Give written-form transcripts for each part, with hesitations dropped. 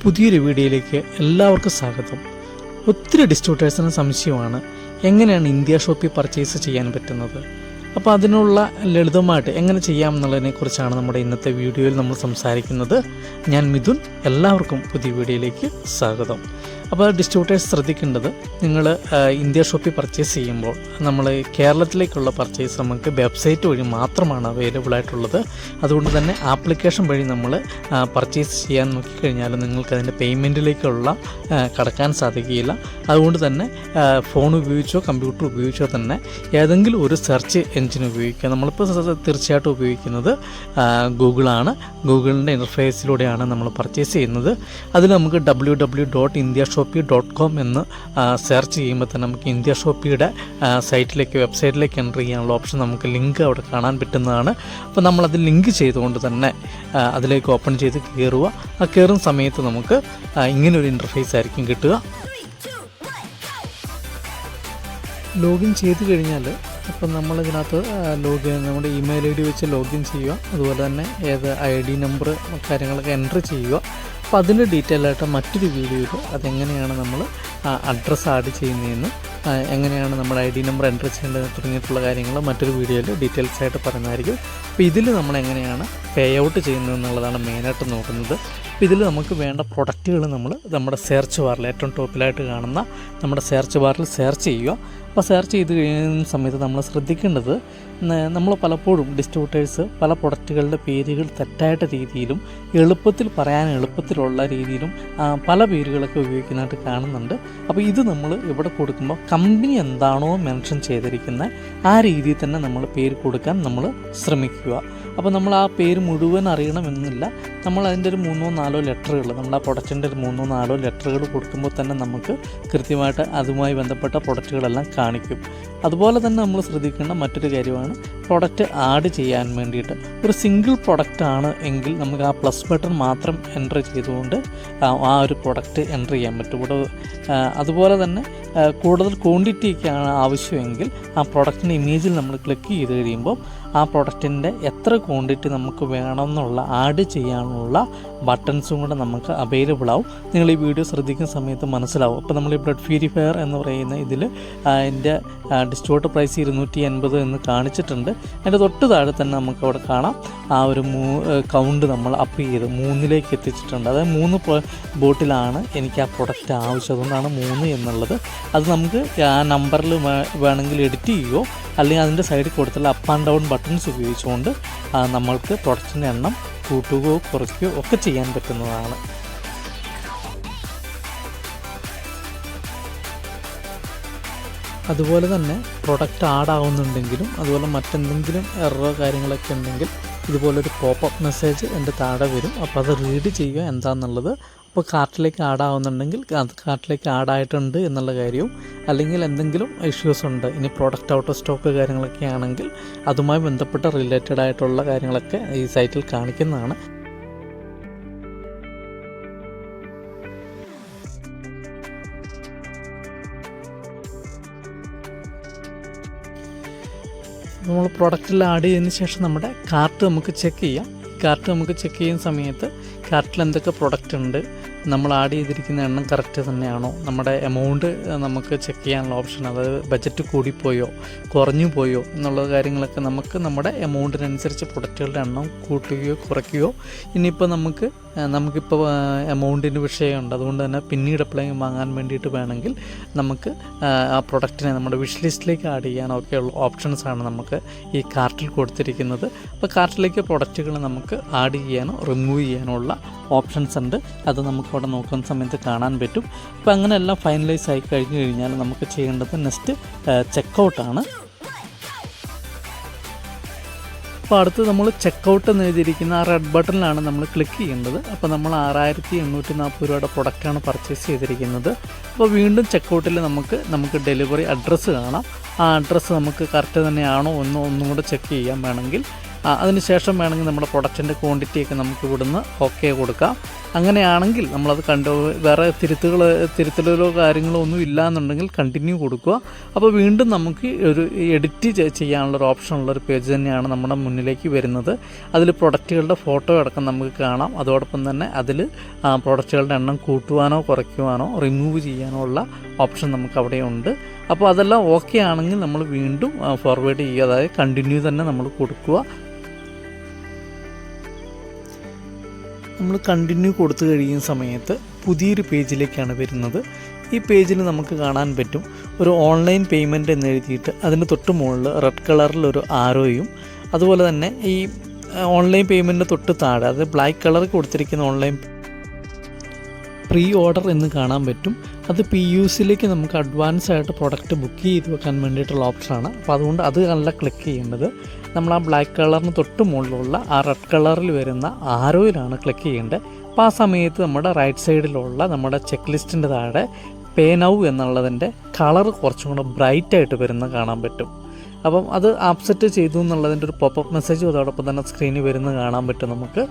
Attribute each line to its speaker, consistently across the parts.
Speaker 1: പുതിയൊരു വീഡിയോയിലേക്ക് എല്ലാവർക്കും സ്വാഗതം. ഒത്തിരി ഡിസ്ട്രിബ്യൂട്ടേഴ്സിന് സംശയമാണ് എങ്ങനെയാണ് ഇന്ത്യ ഷോപ്പിൽ പർച്ചേസ് ചെയ്യാൻ പറ്റുന്നത്. അപ്പോൾ അതിനുള്ള ലളിതമായിട്ട് എങ്ങനെ ചെയ്യാമെന്നുള്ളതിനെക്കുറിച്ചാണ് നമ്മുടെ ഇന്നത്തെ വീഡിയോയിൽ നമ്മൾ സംസാരിക്കുന്നത്. ഞാൻ മിഥുൻ, എല്ലാവർക്കും പുതിയ വീഡിയോയിലേക്ക് സ്വാഗതം. അപ്പോൾ ഡിസ്ട്രിബ്യൂട്ടേഴ്സ് ശ്രദ്ധിക്കേണ്ടത്, നിങ്ങൾ ഇന്ത്യ ഷോപ്പിൽ പർച്ചേസ് ചെയ്യുമ്പോൾ നമ്മൾ കേരളത്തിലേക്കുള്ള പർച്ചേസ് നമുക്ക് വെബ്സൈറ്റ് വഴി മാത്രമാണ് അവൈലബിൾ ആയിട്ടുള്ളത്. അതുകൊണ്ട് തന്നെ ആപ്ലിക്കേഷൻ വഴി നമ്മൾ പർച്ചേസ് ചെയ്യാൻ നോക്കിക്കഴിഞ്ഞാൽ നിങ്ങൾക്കതിൻ്റെ പേയ്മെൻറ്റിലേക്കുള്ള കടക്കാൻ സാധിക്കുകയില്ല. അതുകൊണ്ട് തന്നെ ഫോൺ ഉപയോഗിച്ചോ കമ്പ്യൂട്ടർ ഉപയോഗിച്ചോ തന്നെ ഏതെങ്കിലും ഒരു സെർച്ച് എഞ്ചിൻ ഉപയോഗിക്കുക. നമ്മളിപ്പോൾ തീർച്ചയായിട്ടും ഉപയോഗിക്കുന്നത് ഗൂഗിളാണ്. ഗൂഗിളിൻ്റെ ഇൻ്റർഫേസിലൂടെയാണ് നമ്മൾ പർച്ചേസ് ചെയ്യുന്നത്. അതിൽ നമുക്ക് www.indiashopee.com എന്ന് സെർച്ച് ചെയ്യുമ്പോൾ തന്നെ നമുക്ക് ഇന്ത്യ ഷോപ്പിയുടെ വെബ്സൈറ്റിലേക്ക് എൻ്റർ ചെയ്യാനുള്ള ഓപ്ഷൻ, നമുക്ക് ലിങ്ക് അവിടെ കാണാൻ പറ്റുന്നതാണ്. അപ്പോൾ നമ്മളത് ലിങ്ക് ചെയ്തുകൊണ്ട് തന്നെ അതിലേക്ക് ഓപ്പൺ ചെയ്ത് കയറുക. ആ കയറുന്ന സമയത്ത് നമുക്ക് ഇങ്ങനൊരു ഇൻ്റർഫേസ് ആയിരിക്കും കിട്ടുക. ലോഗിൻ ചെയ്ത് കഴിഞ്ഞാൽ അപ്പം നമ്മളിതിനകത്ത് നമ്മുടെ ഇമെയിൽ ID വെച്ച് ലോഗിൻ ചെയ്യുക. അതുപോലെ തന്നെ ഏത് ID നമ്പർ കാര്യങ്ങളൊക്കെ എൻ്റർ ചെയ്യുക. അപ്പോൾ അതിൻ്റെ ഡീറ്റെയിൽ ആയിട്ട് മറ്റൊരു വീഡിയോയിൽ അതെങ്ങനെയാണ് നമ്മൾ അഡ്രസ്സ് ആഡ് ചെയ്യുന്നതെന്ന്, എങ്ങനെയാണ് നമ്മുടെ ID നമ്പർ എൻ്റർ ചെയ്യേണ്ടത് തുടങ്ങിയിട്ടുള്ള കാര്യങ്ങൾ മറ്റൊരു വീഡിയോയിൽ ഡീറ്റെയിൽസ് ആയിട്ട് പറയുന്നതായിരിക്കും. അപ്പോൾ ഇതിൽ നമ്മൾ എങ്ങനെയാണ് പേ ഔട്ട് ചെയ്യുന്നത് എന്നുള്ളതാണ് മെയിനായിട്ട് നോക്കുന്നത്. അപ്പോൾ ഇതിൽ നമുക്ക് വേണ്ട പ്രൊഡക്റ്റുകൾ നമ്മൾ നമ്മുടെ സെർച്ച് ബാറിൽ ഏറ്റവും ടോപ്പിലായിട്ട് കാണുന്ന നമ്മുടെ സെർച്ച് ബാറിൽ സെർച്ച് ചെയ്യുക. അപ്പോൾ സെർച്ച് ചെയ്ത് കഴിയുന്ന സമയത്ത് നമ്മൾ ശ്രദ്ധിക്കേണ്ടത്, നമ്മൾ പലപ്പോഴും ഡിസ്ട്രിബ്യൂട്ടേഴ്സ് പല പ്രൊഡക്റ്റുകളുടെ പേരുകൾ തെറ്റായിട്ട് രീതിയിലും എളുപ്പത്തിൽ പറയാൻ എളുപ്പത്തിലുള്ള രീതിയിലും പല പേരുകളൊക്കെ ഉപയോഗിക്കുന്നതായിട്ട് കാണുന്നുണ്ട്. അപ്പോൾ ഇത് നമ്മൾ ഇവിടെ കൊടുക്കുമ്പോൾ കമ്പനി എന്താണോ മെൻഷൻ ചെയ്തിരിക്കുന്നത് ആ രീതിയിൽ തന്നെ നമ്മൾ പേര് കൊടുക്കാൻ നമ്മൾ ശ്രമിക്കുക. അപ്പോൾ നമ്മൾ ആ പേര് മുഴുവൻ അറിയണമെന്നില്ല. നമ്മൾ അതിൻ്റെ ഒരു 3-4 ലെറ്ററുകൾ, നമ്മുടെ ആ പ്രൊഡക്റ്റിൻ്റെ ഒരു 3-4 ലെറ്ററുകൾ കൊടുക്കുമ്പോൾ തന്നെ നമുക്ക് കൃത്യമായിട്ട് അതുമായി ബന്ധപ്പെട്ട പ്രൊഡക്റ്റുകളെല്ലാം കാണിക്കും. അതുപോലെ തന്നെ നമ്മൾ ശ്രദ്ധിക്കേണ്ട മറ്റൊരു കാര്യമാണ്, പ്രൊഡക്റ്റ് ആഡ് ചെയ്യാൻ വേണ്ടിയിട്ട് ഒരു സിംഗിൾ പ്രൊഡക്റ്റാണ് എങ്കിൽ നമുക്ക് ആ പ്ലസ് ബട്ടൺ മാത്രം എൻ്റർ ചെയ്തുകൊണ്ട് ആ ഒരു പ്രൊഡക്റ്റ് എൻ്റർ ചെയ്യാൻ പറ്റും. ഇവിടെ അതുപോലെ തന്നെ കൂടുതൽ ക്വാണ്ടിറ്റിക്കാണ് ആവശ്യമെങ്കിൽ ആ പ്രൊഡക്റ്റിൻ്റെ ഇമേജിൽ നമ്മൾ ക്ലിക്ക് ചെയ്ത് കഴിയുമ്പോൾ ആ പ്രൊഡക്റ്റിൻ്റെ എത്ര ക്വാണ്ടിറ്റി നമുക്ക് വേണമെന്നുള്ള ആഡ് ചെയ്യാനുള്ള ബട്ടൺസും കൂടെ നമുക്ക് അവൈലബിൾ ആവും. നിങ്ങൾ ഈ വീഡിയോ ശ്രദ്ധിക്കുന്ന സമയത്ത് മനസ്സിലാവും. അപ്പോൾ നമ്മൾ ഈ ബ്ലഡ് പ്യൂരിഫയർ എന്ന് പറയുന്ന ഇതിൽ അതിൻ്റെ ഡിസ്ട്രിബ്യൂട്ടർ പ്രൈസ് 280 എന്ന് കാണിച്ചിട്ടുണ്ട്. അതിൻ്റെ തൊട്ട് താഴെ തന്നെ നമുക്ക് അവിടെ കാണാം ആ ഒരു കൗണ്ട് നമ്മൾ അപ്പ് ചെയ്ത് 3ലേക്ക് എത്തിച്ചിട്ടുണ്ട്. അതായത് 3 ബോട്ടിലാണ് എനിക്ക് ആ പ്രൊഡക്റ്റ് ആവശ്യം. അതുകൊണ്ടാണ് 3 എന്നുള്ളത്. അത് നമുക്ക് ആ നമ്പറിൽ വേണമെങ്കിൽ എഡിറ്റ് ചെയ്യുകയോ അല്ലെങ്കിൽ അതിൻ്റെ സൈഡിൽ കൊടുത്തുള്ള അപ്പ് ആൻഡ് ഡൗൺ ബട്ടൺസ് ഉപയോഗിച്ചുകൊണ്ട് നമ്മൾക്ക് പ്രൊഡക്റ്റിൻ്റെ എണ്ണം കൂട്ടുകയോ കുറയ്ക്കുകയോ ഒക്കെ ചെയ്യാൻ പറ്റുന്നതാണ്. അതുപോലെ തന്നെ പ്രൊഡക്റ്റ് ആഡ് ആവുന്നുണ്ടെങ്കിലും അതുപോലെ മറ്റെന്തെങ്കിലും എററോ കാര്യങ്ങളൊക്കെ ഉണ്ടെങ്കിൽ ഇതുപോലൊരു പോപ്പപ്പ് മെസ്സേജ് എൻ്റെ താഴെ വരും. അപ്പോൾ അത് റീഡ് ചെയ്യുക എന്താണെന്നുള്ളത്. അപ്പോൾ കാർട്ടിലേക്ക് ആഡ് ആവുന്നുണ്ടെങ്കിൽ അത് കാർട്ടിലേക്ക് ആഡ് ആയിട്ടുണ്ട് എന്നുള്ള കാര്യവും, അല്ലെങ്കിൽ എന്തെങ്കിലും ഇഷ്യൂസ് ഉണ്ട്, ഇനി പ്രോഡക്റ്റ് ഔട്ട് ഓഫ് സ്റ്റോക്ക് കാര്യങ്ങളൊക്കെ ആണെങ്കിൽ അതുമായി ബന്ധപ്പെട്ട റിലേറ്റഡ് ആയിട്ടുള്ള കാര്യങ്ങളൊക്കെ ഈ സൈറ്റിൽ കാണിക്കുന്നതാണ്. നമ്മൾ പ്രൊഡക്റ്റിൽ ആഡ് ചെയ്തതിന് ശേഷം നമ്മുടെ കാർട്ട് നമുക്ക് ചെക്ക് ചെയ്യാം. കാർട്ട് നമുക്ക് ചെക്ക് ചെയ്യുന്ന സമയത്ത് കാർട്ടിൽ എന്തൊക്കെ പ്രൊഡക്റ്റ് ഉണ്ട്, നമ്മൾ ആഡ് ചെയ്തിരിക്കുന്ന എണ്ണം കറക്റ്റ് തന്നെയാണോ, നമ്മുടെ എമൗണ്ട് നമുക്ക് ചെക്ക് ചെയ്യാനുള്ള ഓപ്ഷൻ, അതായത് ബഡ്ജറ്റ് കൂടിപ്പോയോ കുറഞ്ഞു പോയോ എന്നുള്ള കാര്യങ്ങളൊക്കെ നമുക്ക് നമ്മുടെ എമൗണ്ടിനനുസരിച്ച് പ്രൊഡക്റ്റുകളുടെ എണ്ണം കൂട്ടുകയോ കുറയ്ക്കുകയോ, ഇനിയിപ്പോൾ നമുക്കിപ്പോൾ എമൗണ്ടിൻ്റെ വിഷയമുണ്ട്, അതുകൊണ്ട് തന്നെ പിന്നീട് എപ്പോഴെങ്കിലും വാങ്ങാൻ വേണ്ടിയിട്ട് വേണമെങ്കിൽ നമുക്ക് ആ പ്രൊഡക്റ്റിനെ നമ്മുടെ വിഷ് ലിസ്റ്റിലേക്ക് ആഡ് ചെയ്യാനൊക്കെയുള്ള ഓപ്ഷൻസാണ് നമുക്ക് ഈ കാർട്ടിൽ കൊടുത്തിരിക്കുന്നത്. അപ്പോൾ കാർട്ടിലേക്ക് പ്രൊഡക്റ്റുകൾ നമുക്ക് ആഡ് ചെയ്യാനോ റിമൂവ് ചെയ്യാനോ ഉള്ള ഓപ്ഷൻസ് ഉണ്ട്. അത് നമുക്ക് അവിടെ നോക്കുന്ന സമയത്ത് കാണാൻ പറ്റും. അപ്പോൾ അങ്ങനെ എല്ലാം ഫൈനലൈസ് ആയി കഴിഞ്ഞ് കഴിഞ്ഞാൽ നമുക്ക് ചെയ്യേണ്ടത് നെക്സ്റ്റ് ചെക്കൗട്ടാണ്. അപ്പോൾ അടുത്ത് നമ്മൾ ചെക്കൗട്ട് എന്ന് എഴുതിയിരിക്കുന്ന ആ റെഡ് ബട്ടണിലാണ് നമ്മൾ ക്ലിക്ക് ചെയ്യേണ്ടത്. അപ്പോൾ നമ്മൾ 6840 രൂപയുടെ പ്രൊഡക്റ്റാണ് പർച്ചേസ് ചെയ്തിരിക്കുന്നത്. അപ്പോൾ വീണ്ടും ചെക്കൗട്ടിൽ നമുക്ക് ഡെലിവറി അഡ്രസ്സ് കാണാം. ആ അഡ്രസ്സ് നമുക്ക് കറക്റ്റ് തന്നെയാണോ ഒന്നും കൂടെ ചെക്ക് ചെയ്യാൻ വേണമെങ്കിൽ അതിനുശേഷം വേണമെങ്കിൽ നമ്മുടെ പ്രൊഡക്റ്റിൻ്റെ ക്വാണ്ടിറ്റിയൊക്കെ നമുക്ക് ഇവിടുന്ന് ഓക്കെ കൊടുക്കാം. അങ്ങനെയാണെങ്കിൽ നമ്മളത് വേറെ തിരുത്തലോ കാര്യങ്ങളോ ഒന്നും ഇല്ലയെന്നുണ്ടെങ്കിൽ കണ്ടിന്യൂ കൊടുക്കുക. അപ്പോൾ വീണ്ടും നമുക്ക് ഒരു എഡിറ്റ് ചെയ്യാനുള്ളൊരു ഓപ്ഷനുള്ളൊരു പേജ് തന്നെയാണ് നമ്മുടെ മുന്നിലേക്ക് വരുന്നത്. അതിൽ പ്രൊഡക്റ്റുകളുടെ ഫോട്ടോ അടക്കം നമുക്ക് കാണാം. അതോടൊപ്പം തന്നെ അതിൽ പ്രൊഡക്റ്റുകളുടെ എണ്ണം കൂട്ടുവാനോ കുറയ്ക്കുവാനോ റിമൂവ് ചെയ്യാനോ ഉള്ള ഓപ്ഷൻ നമുക്ക് അവിടെ ഉണ്ട്. അപ്പോൾ അതെല്ലാം ഓക്കെ ആണെങ്കിൽ നമ്മൾ വീണ്ടും ഫോർവേഡ് ചെയ്യുക, അതായത് കണ്ടിന്യൂ തന്നെ നമ്മൾ കൊടുക്കുക. നമ്മൾ കണ്ടിന്യൂ കൊടുത്തു കഴിയുന്ന സമയത്ത് പുതിയൊരു പേജിലേക്കാണ് വരുന്നത്. ഈ പേജിൽ നമുക്ക് കാണാൻ പറ്റും ഒരു ഓൺലൈൻ പേയ്മെൻറ്റ് എന്ന് എഴുതിയിട്ട് അതിന് തൊട്ട് മുകളിൽ റെഡ് കളറിലൊരു ആരോയും, അതുപോലെ തന്നെ ഈ ഓൺലൈൻ പേയ്മെൻറ്റിന് തൊട്ട് താഴെ അതായത് ബ്ലാക്ക് കളർ കൊടുത്തിരിക്കുന്ന ഓൺലൈൻ പ്രീ ഓർഡർ എന്ന് കാണാൻ പറ്റും. അത് PUCയിലേക്ക് നമുക്ക് അഡ്വാൻസ് ആയിട്ട് പ്രൊഡക്റ്റ് ബുക്ക് ചെയ്ത് വെക്കാൻ വേണ്ടിയിട്ടുള്ള ഓപ്ഷനാണ്. അപ്പോൾ അതുകൊണ്ട് അത് നല്ല ക്ലിക്ക് ചെയ്യേണ്ടത്. നമ്മൾ ആ ബ്ലാക്ക് കളറിന് തൊട്ട് മുകളിലുള്ള ആ റെഡ് കളറിൽ വരുന്ന ആരോയിലാണ് ക്ലിക്ക് ചെയ്യേണ്ടത്. അപ്പോൾ ആ സമയത്ത് നമ്മുടെ റൈറ്റ് സൈഡിലുള്ള നമ്മുടെ ചെക്ക് ലിസ്റ്റിൻ്റെ താഴെ പേ നൗ എന്നുള്ളതിൻ്റെ കളർ കുറച്ചും കൂടെ ബ്രൈറ്റായിട്ട് വരുന്ന കാണാൻ പറ്റും. അപ്പം അത് ആപ്സെറ്റ് ചെയ്തു എന്നുള്ളതിൻ്റെ ഒരു പോപ്പപ്പ് മെസ്സേജും അതോടൊപ്പം തന്നെ സ്ക്രീനിൽ വരുന്നത് കാണാൻ പറ്റും. നമുക്ക്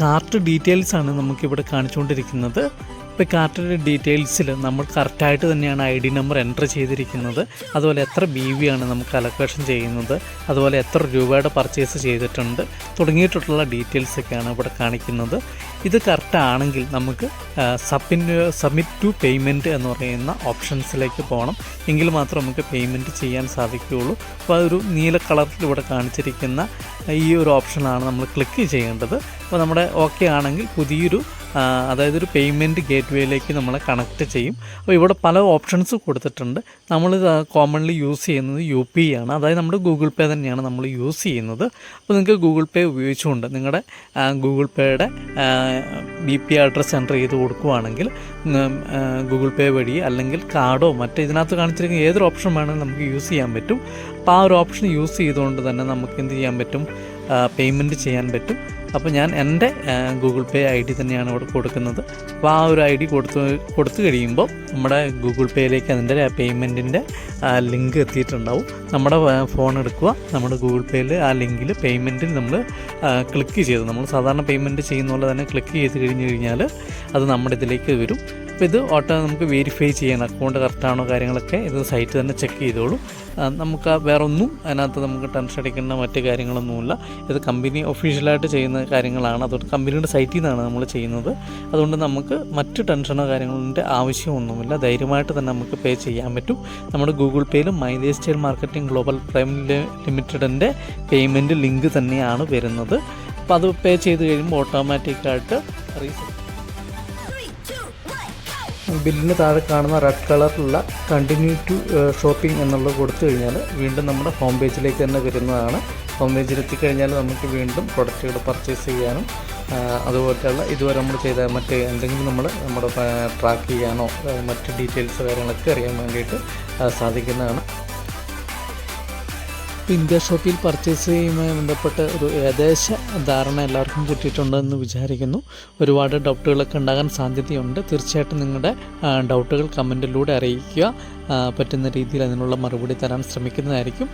Speaker 1: കാർട്ട് ഡീറ്റെയിൽസാണ് നമുക്കിവിടെ കാണിച്ചുകൊണ്ടിരിക്കുന്നത്. ഇപ്പോൾ കാർട്ടിൻ്റെ ഡീറ്റെയിൽസിൽ നമ്മൾ കറക്റ്റായിട്ട് തന്നെയാണ് ID നമ്പർ എൻ്റർ ചെയ്തിരിക്കുന്നത്. അതുപോലെ എത്ര BV ആണ് നമുക്ക് അലൊക്കേഷൻ ചെയ്യുന്നത്, അതുപോലെ എത്ര രൂപയുടെ പർച്ചേസ് ചെയ്തിട്ടുണ്ട് തുടങ്ങിയിട്ടുള്ള ഡീറ്റെയിൽസൊക്കെയാണ് ഇവിടെ കാണിക്കുന്നത്. ഇത് കറക്റ്റാണെങ്കിൽ നമുക്ക് സബ്മിറ്റ് ടു പേയ്മെൻറ്റ് എന്ന് പറയുന്ന ഓപ്ഷൻസിലേക്ക് പോകണം. എങ്കിൽ മാത്രം നമുക്ക് പേയ്മെൻറ്റ് ചെയ്യാൻ സാധിക്കുകയുള്ളൂ. അപ്പോൾ അതൊരു നീല കളറിൽ ഇവിടെ കാണിച്ചിരിക്കുന്ന ഈ ഒരു ഓപ്ഷനാണ് നമ്മൾ ക്ലിക്ക് ചെയ്യേണ്ടത്. അപ്പോൾ നമ്മുടെ ഓക്കെ ആണെങ്കിൽ പുതിയൊരു അതായത് ഒരു പേയ്മെൻറ്റ് ഗേറ്റ്വേയിലേക്ക് നമ്മളെ കണക്റ്റ് ചെയ്യും. അപ്പോൾ ഇവിടെ പല ഓപ്ഷൻസ് കൊടുത്തിട്ടുണ്ട്. നമ്മൾ കോമൺലി യൂസ് ചെയ്യുന്നത് UPI ആണ്, അതായത് നമ്മുടെ ഗൂഗിൾ പേ തന്നെയാണ് നമ്മൾ യൂസ് ചെയ്യുന്നത്. അപ്പോൾ നിങ്ങൾക്ക് ഗൂഗിൾ പേ ഉപയോഗിച്ചുകൊണ്ട് നിങ്ങളുടെ ഗൂഗിൾ പേയുടെ BP അഡ്രസ്സ് എൻ്റർ ചെയ്ത് കൊടുക്കുകയാണെങ്കിൽ ഗൂഗിൾ പേ വഴി അല്ലെങ്കിൽ കാർഡോ ഇതിനകത്ത് കാണിച്ചിരിക്കുന്ന ഏതൊരു ഓപ്ഷൻ വേണമെങ്കിലും നമുക്ക് യൂസ് ചെയ്യാൻ പറ്റും. അപ്പോൾ ആ ഒരു ഓപ്ഷൻ യൂസ് ചെയ്തുകൊണ്ട് തന്നെ നമുക്ക് എന്ത് ചെയ്യാൻ പറ്റും, പേയ്മെൻറ്റ് ചെയ്യാൻ പറ്റും. അപ്പോൾ ഞാൻ എൻ്റെ ഗൂഗിൾ പേ ID തന്നെയാണ് ഇവിടെ കൊടുക്കുന്നത്. അപ്പോൾ ആ ഒരു ID കൊടുത്തു കഴിയുമ്പോൾ നമ്മുടെ ഗൂഗിൾ പേയിലേക്ക് അതിൻ്റെ പേയ്മെൻറ്റിൻ്റെ ലിങ്ക് എത്തിയിട്ടുണ്ടാവും. നമ്മുടെ ഫോൺ എടുക്കുക, നമ്മുടെ ഗൂഗിൾ പേയിൽ ആ ലിങ്കിൽ പേയ്മെൻറ്റിൽ നമ്മൾ ക്ലിക്ക് ചെയ്ത് നമ്മൾ സാധാരണ പേയ്മെൻറ്റ് ചെയ്യുന്ന പോലെ തന്നെ ക്ലിക്ക് ചെയ്ത് കഴിഞ്ഞാൽ അത് നമ്മുടെ ഇതിലേക്ക് വരും. അപ്പോൾ ഇത് നമുക്ക് വെരിഫൈ ചെയ്യാൻ അക്കൗണ്ട് കറക്റ്റാണോ കാര്യങ്ങളൊക്കെ ഇത് സൈറ്റ് തന്നെ ചെക്ക് ചെയ്തോളൂ. നമുക്ക് വേറെ ഒന്നും അതിനകത്ത് നമുക്ക് ടെൻഷൻ അടിക്കേണ്ട മറ്റ് കാര്യങ്ങളൊന്നുമില്ല. ഇത് കമ്പനി ഒഫീഷ്യലായിട്ട് ചെയ്യുന്ന കാര്യങ്ങളാണ്. അതുകൊണ്ട് കമ്പനിയുടെ സൈറ്റിൽ നിന്നാണ് നമ്മൾ ചെയ്യുന്നത്. അതുകൊണ്ട് നമുക്ക് മറ്റ് ടെൻഷനോ കാര്യങ്ങളുടെ ആവശ്യമൊന്നുമില്ല. ധൈര്യമായിട്ട് തന്നെ നമുക്ക് പേ ചെയ്യാൻ പറ്റും. നമ്മുടെ ഗൂഗിൾ പേയിലും mileage style marketing global prime ലിമിറ്റഡിൻ്റെ പേയ്മെൻറ്റ് ലിങ്ക് തന്നെയാണ് വരുന്നത്. അപ്പോൾ അത് പേ ചെയ്ത് കഴിയുമ്പോൾ ഓട്ടോമാറ്റിക്കായിട്ട് ബില്ലിന് താഴെ കാണുന്ന റെഡ് കളറിലുള്ള കണ്ടിന്യൂ ടു ഷോപ്പിംഗ് എന്നുള്ളത് കൊടുത്തു കഴിഞ്ഞാൽ വീണ്ടും നമ്മുടെ ഹോം പേജിലേക്ക് തന്നെ വരുന്നതാണ്. ഹോം പേജിലെത്തിക്കഴിഞ്ഞാൽ നമുക്ക് വീണ്ടും പ്രൊഡക്റ്റുകൾ പർച്ചേസ് ചെയ്യാനും അതുപോലെയുള്ള ഇതുവരെ നമ്മൾ ചെയ്ത മറ്റ് എന്തെങ്കിലും നമ്മുടെ ട്രാക്ക് ചെയ്യാനോ മറ്റ് ഡീറ്റെയിൽസ് കാര്യങ്ങളൊക്കെ അറിയാൻ വേണ്ടിയിട്ട് സാധിക്കുന്നതാണ്. ഇന്ത്യ ഷോപ്പിൽ പർച്ചേസ് ചെയ്യുന്നതുമായി ബന്ധപ്പെട്ട് ഒരു ഏകദേശ ധാരണ എല്ലാവർക്കും കിട്ടിയിട്ടുണ്ടെന്ന് വിചാരിക്കുന്നു. ഒരുപാട് ഡൗട്ടുകളൊക്കെ ഉണ്ടാകാൻ സാധ്യതയുണ്ട്. തീർച്ചയായിട്ടും നിങ്ങളുടെ ഡൗട്ടുകൾ കമൻറ്റിലൂടെ അറിയിക്കുക. പറ്റുന്ന രീതിയിൽ അതിനുള്ള മറുപടി തരാൻ ശ്രമിക്കുന്നതായിരിക്കും.